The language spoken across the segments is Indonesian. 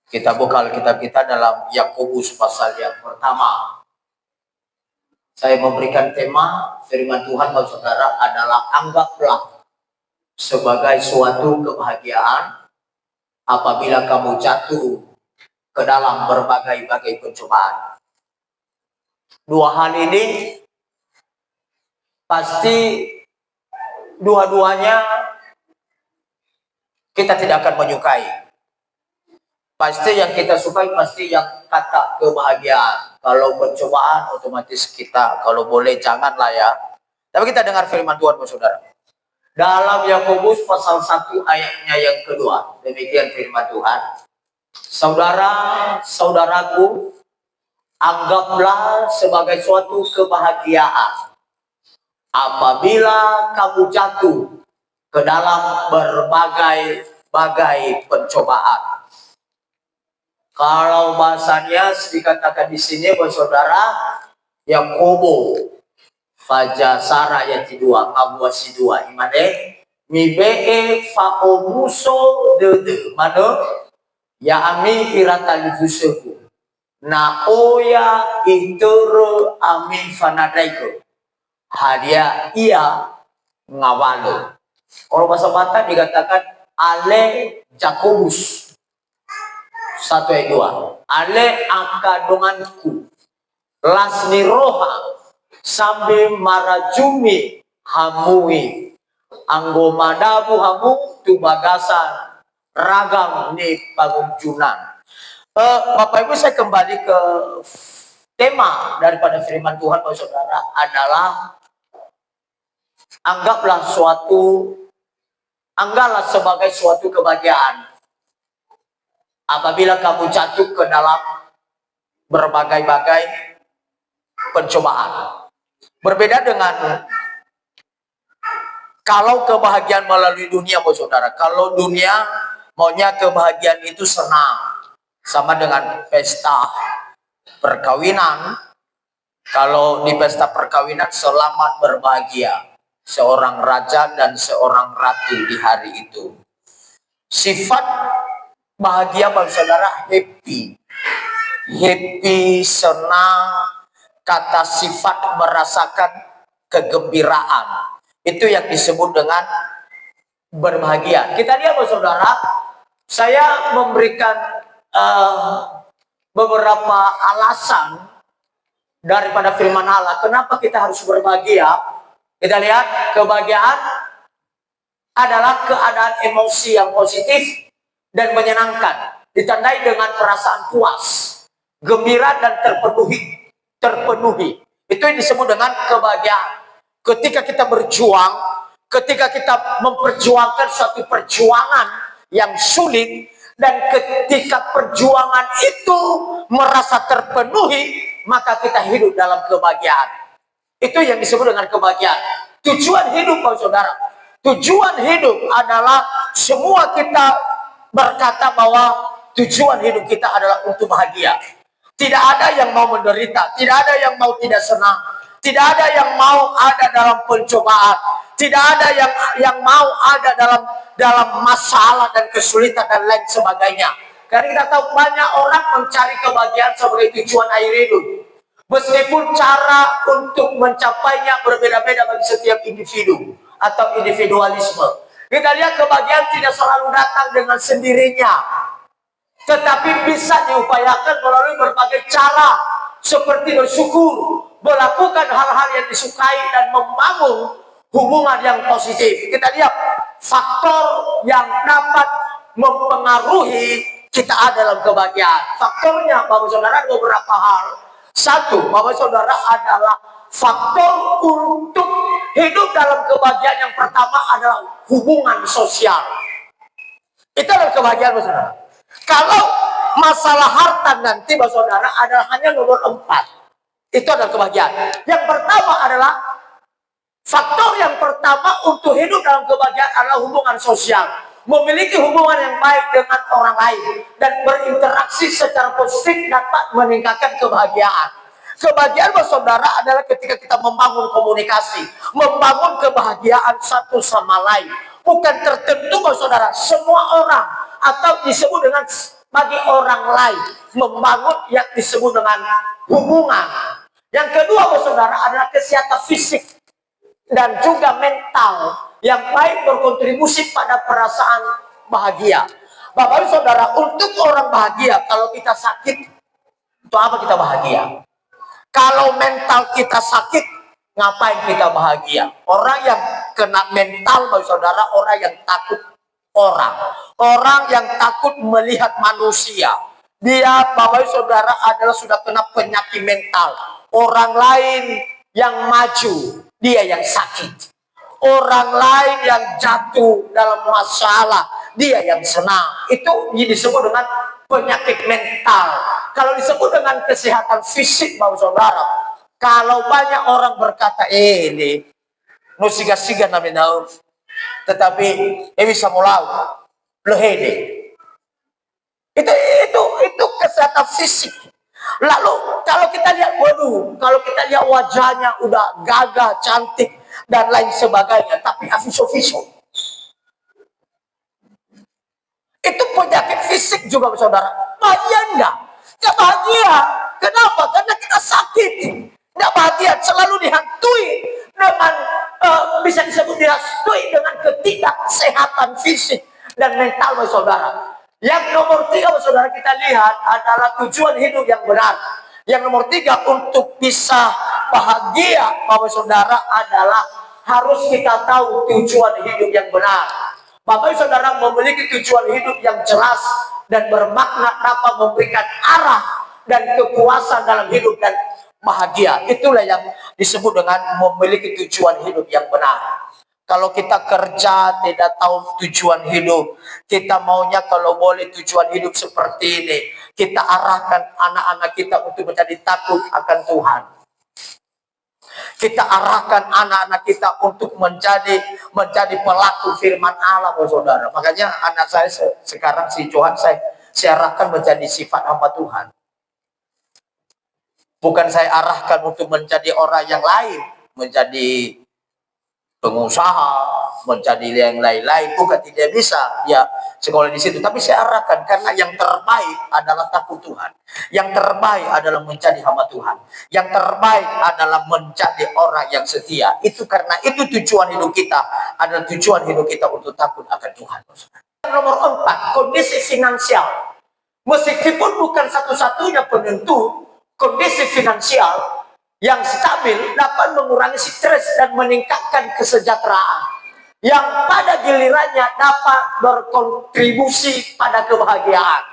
Kita buka Alkitab kita dalam Yakobus pasal yang pertama. Saya memberikan tema firman Tuhan bagi saudara adalah anggaplah sebagai suatu kebahagiaan apabila kamu jatuh ke dalam berbagai-bagai pencobaan. Dua hal ini pasti dua-duanya kita tidak akan menyukai. Pasti yang kita sukai pasti yang kata kebahagiaan. Kalau pencobaan otomatis kita kalau boleh janganlah ya. Tapi kita dengar firman Tuhan saudara. Dalam Yakobus pasal 1 ayatnya yang kedua. Demikian firman Tuhan. Saudara-saudaraku, anggaplah sebagai suatu kebahagiaan apabila kamu jatuh ke dalam berbagai-bagai pencobaan. Kalau bahasanya dikatakan di sini saudara, Yakobo Fajasara ayat 2, Kabuasi 2, imane mibee faomuso dede mano ya ami iratali fuseku na oya itoro ami fanadaiko hadia ia ngawalo. Kalau bahasa Batak dikatakan ale Jakobus 1 ayat 2. Ale akadonganku lasni roha sambil marajumi hamui anggo madabu hamu tu bagasan ragam ni pagunjunan. Bapak Ibu, saya kembali ke tema daripada firman Tuhan bagi saudara adalah anggaplah sebagai suatu kebahagiaan apabila kamu jatuh ke dalam berbagai-bagai pencobaan. Berbeda dengan kalau kebahagiaan melalui dunia, saudara. Kalau dunia maunya kebahagiaan itu senang, sama dengan pesta perkawinan. Kalau di pesta perkawinan selamat berbahagia, seorang raja dan seorang ratu di hari itu. Sifat bahagia bagi saudara happy, senang, kata sifat merasakan kegembiraan. Itu yang disebut dengan berbahagia. Kita lihat saudara, saya memberikan beberapa alasan daripada firman Allah kenapa kita harus berbahagia. Kita lihat, kebahagiaan adalah keadaan emosi yang positif dan menyenangkan, ditandai dengan perasaan puas, gembira dan terpenuhi. Itu yang disebut dengan kebahagiaan. Ketika kita berjuang, ketika kita memperjuangkan suatu perjuangan yang sulit, dan ketika perjuangan itu merasa terpenuhi, maka kita hidup dalam kebahagiaan. Itu yang disebut dengan kebahagiaan. Tujuan hidup, saudara, tujuan hidup adalah semua kita berkata bahwa tujuan hidup kita adalah untuk bahagia. Tidak ada yang mau menderita, tidak ada yang mau tidak senang, tidak ada yang mau ada dalam pencobaan, tidak ada yang mau ada dalam masalah dan kesulitan dan lain sebagainya. Karena kita tahu banyak orang mencari kebahagiaan sebagai tujuan akhir hidup. Meskipun cara untuk mencapainya berbeda-beda bagi setiap individu atau individualisme. Kita lihat kebahagiaan tidak selalu datang dengan sendirinya, tetapi bisa diupayakan melalui berbagai cara, seperti bersyukur, melakukan hal-hal yang disukai, dan membangun hubungan yang positif. Kita lihat faktor yang dapat mempengaruhi kita ada dalam kebahagiaan. Faktornya, Bapak Saudara, ada beberapa hal. Satu, Bapak Saudara, adalah faktor untuk hidup dalam kebahagiaan yang pertama adalah hubungan sosial. Itu adalah kebahagiaan, Bapak Saudara. Kalau masalah harta nanti, Bapak Saudara, adalah hanya nomor 4. Itu adalah kebahagiaan. Yang pertama adalah faktor yang pertama untuk hidup dalam kebahagiaan adalah hubungan sosial. Memiliki hubungan yang baik dengan orang lain dan berinteraksi secara positif dapat meningkatkan kebahagiaan. Kebahagiaan, saudara, adalah ketika kita membangun komunikasi, membangun kebahagiaan satu sama lain. Bukan tertentu, saudara, semua orang, atau disebut dengan bagi orang lain, membangun yang disebut dengan hubungan. Yang kedua, saudara, adalah kesehatan fisik dan juga mental yang baik berkontribusi pada perasaan bahagia. Bapak Ibu Saudara, untuk orang bahagia, kalau kita sakit, untuk apa kita bahagia? Kalau mental kita sakit, ngapain kita bahagia? Orang yang kena mental, Bapak Saudara, orang yang takut orang yang takut melihat manusia. Dia, Bapak Saudara, adalah sudah kena penyakit mental. Orang lain yang maju, dia yang sakit. Orang lain yang jatuh dalam masalah, dia yang senang. Itu disebut dengan penyakit mental. Kalau disebut dengan kesehatan fisik, Bapak Saudara, kalau banyak orang berkata, ini nusiga-siga namanya, tetapi bisa mulai lehede. Itu kesehatan fisik. Lalu kalau kita lihat, waduh, kalau kita lihat wajahnya udah gagah, cantik dan lain sebagainya, tapi afiso-fiso. Itu penyakit fisik juga, saudara. Bahagia enggak? Enggak bahagia. Kenapa? Karena kita sakit. Enggak bahagia, selalu dihantui dengan bisa disebut dihantui dengan ketidaksehatan fisik dan mental, saudara. Yang nomor 3, saudara, kita lihat adalah tujuan hidup yang benar. Yang nomor 3, untuk bisa bahagia, Bapak Saudara, adalah harus kita tahu tujuan hidup yang benar. Bapak Saudara memiliki tujuan hidup yang jelas dan bermakna dapat memberikan arah dan kekuasaan dalam hidup dan bahagia. Itulah yang disebut dengan memiliki tujuan hidup yang benar. Kalau kita kerja tidak tahu tujuan hidup, kita maunya kalau boleh tujuan hidup seperti ini, kita arahkan anak-anak kita untuk menjadi takut akan Tuhan. Kita arahkan anak-anak kita untuk menjadi pelaku firman Allah, saudara. Makanya anak saya sekarang, si Johan, saya arahkan menjadi sifat hamba Tuhan. Bukan saya arahkan untuk menjadi orang yang lain, menjadi pengusaha, menjadi yang lain-lain, bukan tidak bisa ya sekolah di situ, tapi saya arahkan karena yang terbaik adalah takut Tuhan, yang terbaik adalah menjadi hamba Tuhan, yang terbaik adalah menjadi orang yang setia. Itu karena itu tujuan hidup kita adalah tujuan hidup kita untuk takut akan Tuhan. Nomor 4, kondisi finansial. Meskipun bukan satu-satunya penentu, kondisi finansial yang stabil dapat mengurangi stres dan meningkatkan kesejahteraan, yang pada gilirannya dapat berkontribusi pada kebahagiaan.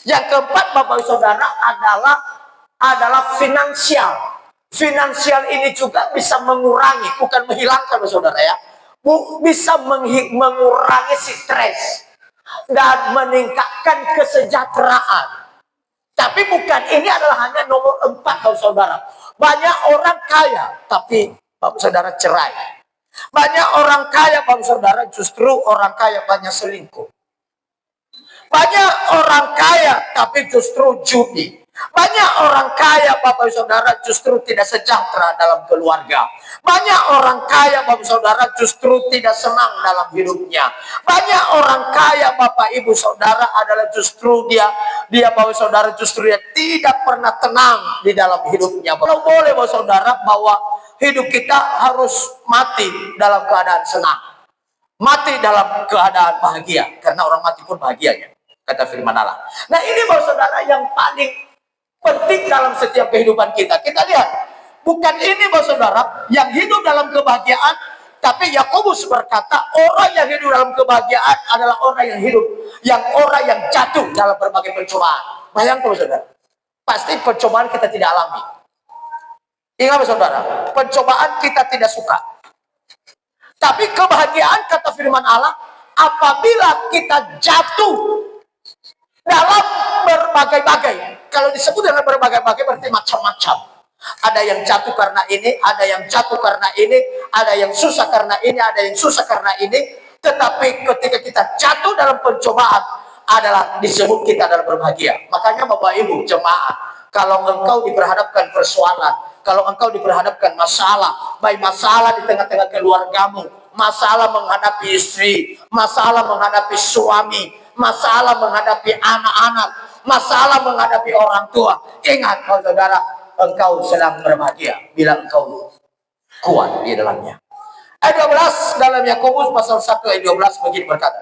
Yang keempat, Bapak Saudara, adalah finansial. Finansial ini juga bisa mengurangi, bukan menghilangkan, Bapak Saudara ya, bisa mengurangi stres dan meningkatkan kesejahteraan. Tapi bukan, ini adalah hanya nomor 4, Bapak Saudara. Banyak orang kaya, tapi Bapak Saudara cerai. Banyak orang kaya, Bapak Saudara, justru orang kaya banyak selingkuh. Banyak orang kaya, tapi justru judi. Banyak orang kaya, Bapak Saudara, justru tidak sejahtera dalam keluarga. Banyak orang kaya, Bapak Saudara, justru tidak senang dalam hidupnya. Banyak orang kaya, Bapak Ibu Saudara, adalah justru dia Bapak Saudara, justru dia tidak pernah tenang di dalam hidupnya. Kalau boleh, Bapak Saudara, bahwa hidup kita harus mati dalam keadaan senang, mati dalam keadaan bahagia, karena orang mati pun bahagianya, kata firman Allah. Nah, ini, Bapak Saudara, yang paling penting dalam setiap kehidupan kita. Kita lihat, bukan ini, Bapak Saudara, yang hidup dalam kebahagiaan, tapi Yakobus berkata orang yang hidup dalam kebahagiaan adalah orang yang jatuh dalam berbagai pencobaan. Bayangkan, Bapak Saudara, pasti pencobaan kita tidak alami. Ingat, Bapak Saudara, pencobaan kita tidak suka. Tapi kebahagiaan, kata firman Allah, apabila kita jatuh dalam berbagai-bagai. Kalau disebut dengan berbagai-bagai berarti macam-macam. Ada yang jatuh karena ini, ada yang jatuh karena ini, ada yang susah karena ini, ada yang susah karena ini. Tetapi ketika kita jatuh dalam pencobaan adalah disebut kita dalam berbahagia. Makanya Bapak Ibu jemaat, kalau engkau diperhadapkan persoalan, kalau engkau diperhadapkan masalah, baik masalah di tengah-tengah keluargamu, masalah menghadapi istri, masalah menghadapi suami, masalah menghadapi anak-anak, masalah menghadapi orang tua. Ingat kalau saudara, engkau sedang berbahagia bila engkau kuat di dalamnya. Ayat 12 dalam Yakobus pasal 1 ayat 12 begini berkata.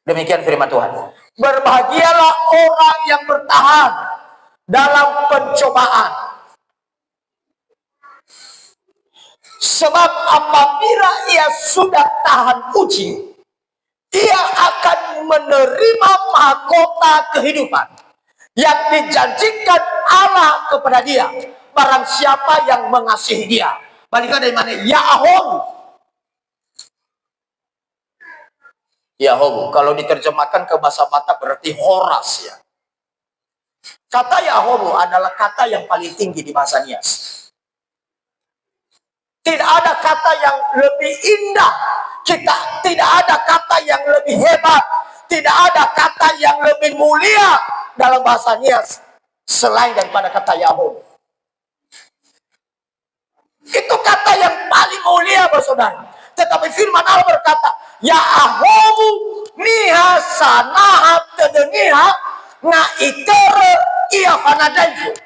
Demikian firman Tuhan. Berbahagialah orang yang bertahan dalam pencobaan. Sebab apabila ia sudah tahan uji, ia akan menerima mahkota kehidupan yang dijanjikan Allah kepada dia. Barang siapa yang mengasihi dia. Balikan dari mana? Yahweh. Yahweh. Kalau diterjemahkan ke bahasa Batak berarti Horas ya. Kata Yahweh adalah kata yang paling tinggi di bahasa Nias. Tidak ada kata yang lebih indah. Tidak ada kata yang lebih hebat. Tidak ada kata yang lebih mulia dalam bahasa Nias selain daripada kata Yahweh. Itu kata yang paling mulia, saudara. Tetapi firman Allah berkata, Yahweh niha sanaha tedeniha na itere ia fanadaifu.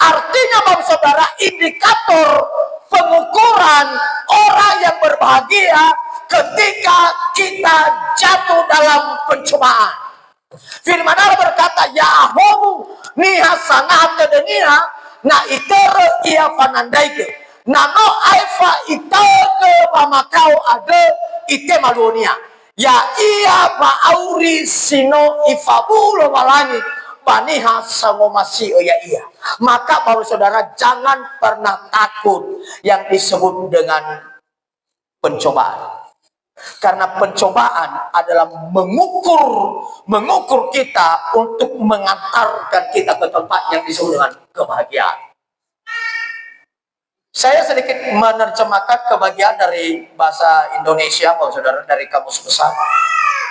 Artinya, Bapak Saudara, indikator pengukuran orang yang berbahagia ketika kita jatuh dalam pencobaan. Firman Allah berkata, Yahweh niha sanaha tedeniha na itere ia fanandaike. Nano aifa itake pamakau ade ite malunia. Ya ia baauri sino ifabulo walani baniha samomasi ya iya. Maka Bapak Saudara, jangan pernah takut yang disebut dengan pencobaan. Karena pencobaan adalah mengukur kita untuk mengantarkan kita ke tempat yang disebut dengan kebahagiaan. Saya sedikit menerjemahkan kebahagiaan dari bahasa Indonesia, Bapak Saudara, dari Kamus Besar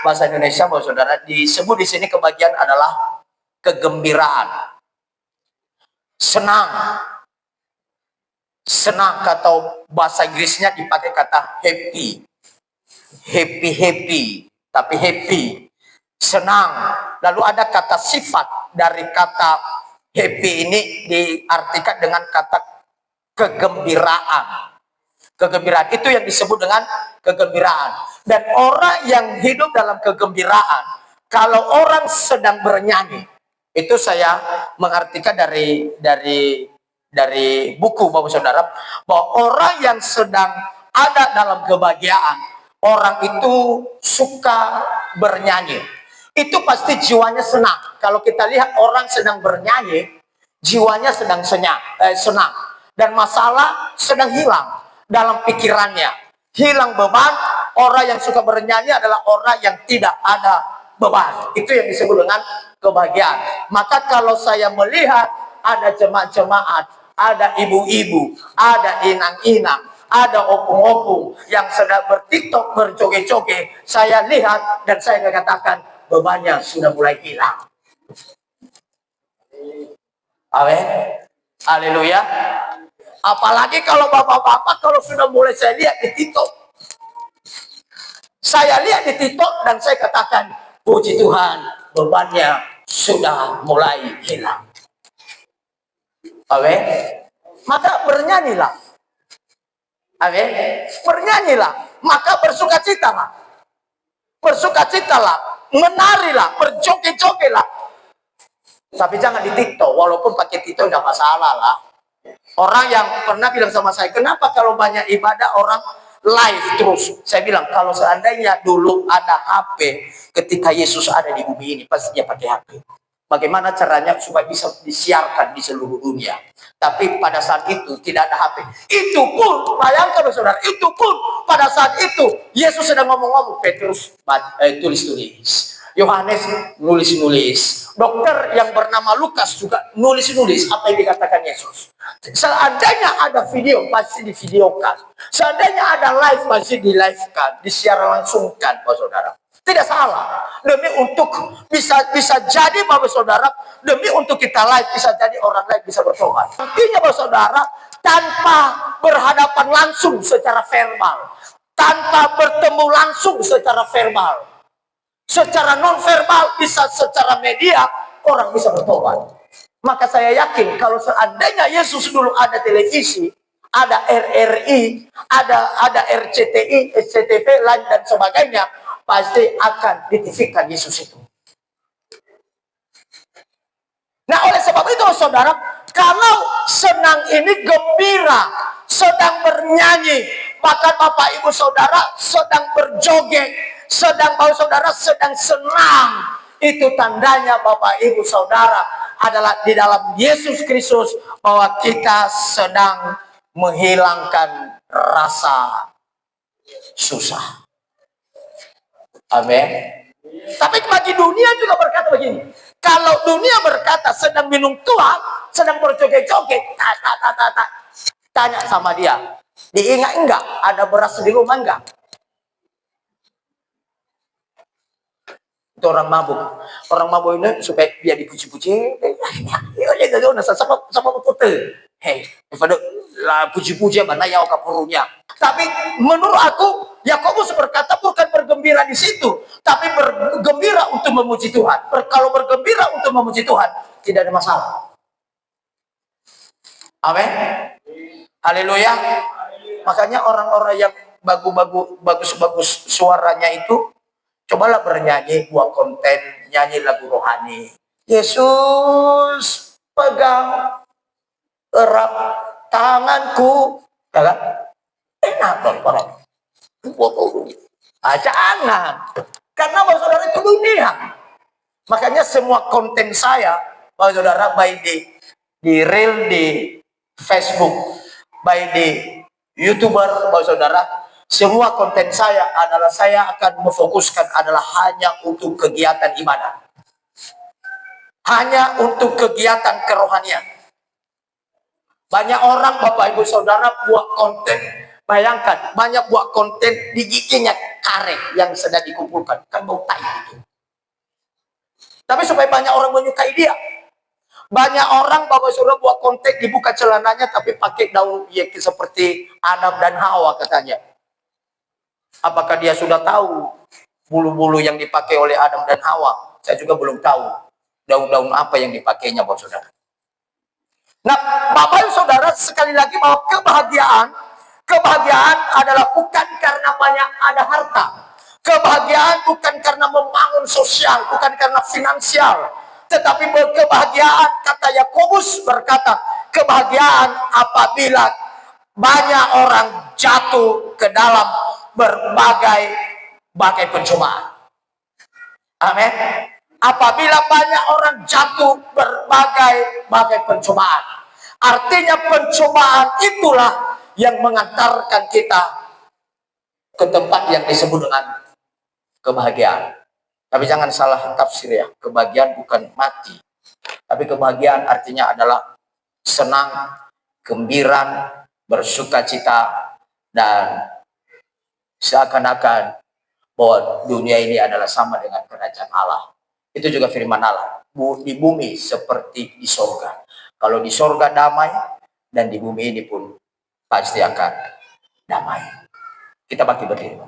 Bahasa Indonesia, Bapak Saudara. Disebut di sini kebahagiaan adalah kegembiraan, senang, atau bahasa Inggrisnya dipakai kata happy, tapi happy, senang. Lalu ada kata sifat dari kata happy ini diartikan dengan kata kegembiraan. Kegembiraan itu yang disebut dengan kegembiraan. Dan orang yang hidup dalam kegembiraan, kalau orang sedang bernyanyi, itu saya mengartikan dari buku, Bapak Saudara, bahwa orang yang sedang ada dalam kebahagiaan, orang itu suka bernyanyi. Itu pasti jiwanya senang. Kalau kita lihat orang sedang bernyanyi, jiwanya sedang senang. Dan masalah sedang hilang dalam pikirannya. Hilang beban. Orang yang suka bernyanyi adalah orang yang tidak ada beban. Itu yang disebut dengan kebahagiaan. Maka kalau saya melihat ada jemaat-jemaat, ada ibu-ibu, ada inang-inang, ada opung-opung yang sedang bertiktok, berjoget-joget, saya lihat dan saya katakan bebannya sudah mulai hilang. Amin. Haleluya. Apalagi kalau bapak-bapak, kalau sudah mulai saya lihat di TikTok. Saya lihat di TikTok dan saya katakan, puji Tuhan, bebannya sudah mulai hilang. Amin. Maka bernyanyilah. Amin. Bernyanyilah. Maka bersukacitalah. Bersukacitalah. Menarilah. Berjoget-jogetlah. Tapi jangan di TikTok. Walaupun pakai TikTok tidak masalah lah. Orang yang pernah bilang sama saya, kenapa kalau banyak ibadah orang live terus? Saya bilang, kalau seandainya dulu ada HP ketika Yesus ada di bumi ini, pasti dia pakai HP. Bagaimana caranya supaya bisa disiarkan di seluruh dunia? Tapi pada saat itu tidak ada HP. Itu pun, bayangkan saudara, itu pun pada saat itu Yesus sedang ngomong-ngomong, Petrus tulis-tulis, Yohanes nulis-nulis, dokter yang bernama Lukas juga nulis-nulis apa yang dikatakan Yesus. Seandainya ada video, pasti divideokan. Seandainya ada live, pasti di-live-kan, disiar langsungkan, Bapak Saudara. Tidak salah. Demi untuk bisa jadi, Bapak Saudara, demi untuk kita live, bisa jadi orang lain bisa bertobat. Artinya, Bapak Saudara, tanpa berhadapan langsung secara verbal, tanpa bertemu langsung secara verbal. Secara non-verbal, bisa secara media, orang bisa bertobat. Maka saya yakin kalau seandainya Yesus dulu ada televisi, ada RRI, ada RCTI, SCTV, lain dan sebagainya, pasti akan ditifikkan Yesus itu. Nah, oleh sebab itu, saudara, kalau senang ini gembira, sedang bernyanyi, bahkan Bapak Ibu Saudara sedang berjoget, sedang saudara sedang senang, itu tandanya Bapak Ibu Saudara adalah di dalam Yesus Kristus bahwa kita sedang menghilangkan rasa susah. Amin. Tapi bagi dunia juga berkata begini, kalau dunia berkata sedang minum tua, sedang berjoget-joget, tanya sama dia, diingat enggak ada beras di rumah enggak? Itu orang mabuk ini supaya dia dipuji-puji, sama betul. Hei, pada puji-puji mana ya kapurunya. Tapi menurut aku, Yakobus berkata bukan bergembira di situ, tapi bergembira untuk memuji Tuhan. Kalau bergembira untuk memuji Tuhan, tidak ada masalah. Amin. Haleluya. Makanya orang-orang yang bagus-bagus suaranya itu, cobalah bernyanyi, buat konten, nyanyi lagu rohani. Yesus pegang erat tanganku, ya kan? Enak dong orang. Jangan, karena Bapak Saudara itu dunia. Makanya semua konten saya, Bapak Saudara, baik di reel, di Facebook, baik di YouTuber, Bapak Saudara, semua konten saya adalah saya akan memfokuskan adalah hanya untuk kegiatan ibadah. Hanya untuk kegiatan kerohanian. Banyak orang Bapak Ibu Saudara buat konten, bayangkan banyak buat konten di giginya karet yang sedang dikumpulkan, kan bau tai itu. Tapi supaya banyak orang menyukai dia. Banyak orang Bapak Saudara buat konten dibuka celananya tapi pakai daun ya, seperti Adam dan Hawa katanya. Apakah dia sudah tahu bulu-bulu yang dipakai oleh Adam dan Hawa? Saya juga belum tahu daun-daun apa yang dipakainya Bapak Saudara. Nah, Bapak Saudara, sekali lagi bahwa kebahagiaan adalah bukan karena banyak ada harta. Kebahagiaan bukan karena membangun sosial, bukan karena finansial. Tetapi kebahagiaan, kata Yakobus berkata, kebahagiaan apabila banyak orang jatuh ke dalam berbagai pencobaan. Amin. Apabila banyak orang jatuh berbagai pencobaan. Artinya pencobaan itulah yang mengantarkan kita ke tempat yang disebut dengan kebahagiaan. Tapi jangan salah tafsir ya, kebahagiaan bukan mati. Tapi kebahagiaan artinya adalah senang, gembira, bersukacita, dan seakan-akan bahwa dunia ini adalah sama dengan kerajaan Allah. Itu juga firman Allah. Di bumi seperti di sorga. Kalau di sorga damai, dan di bumi ini pun pasti akan damai. Kita bangkit berdiri.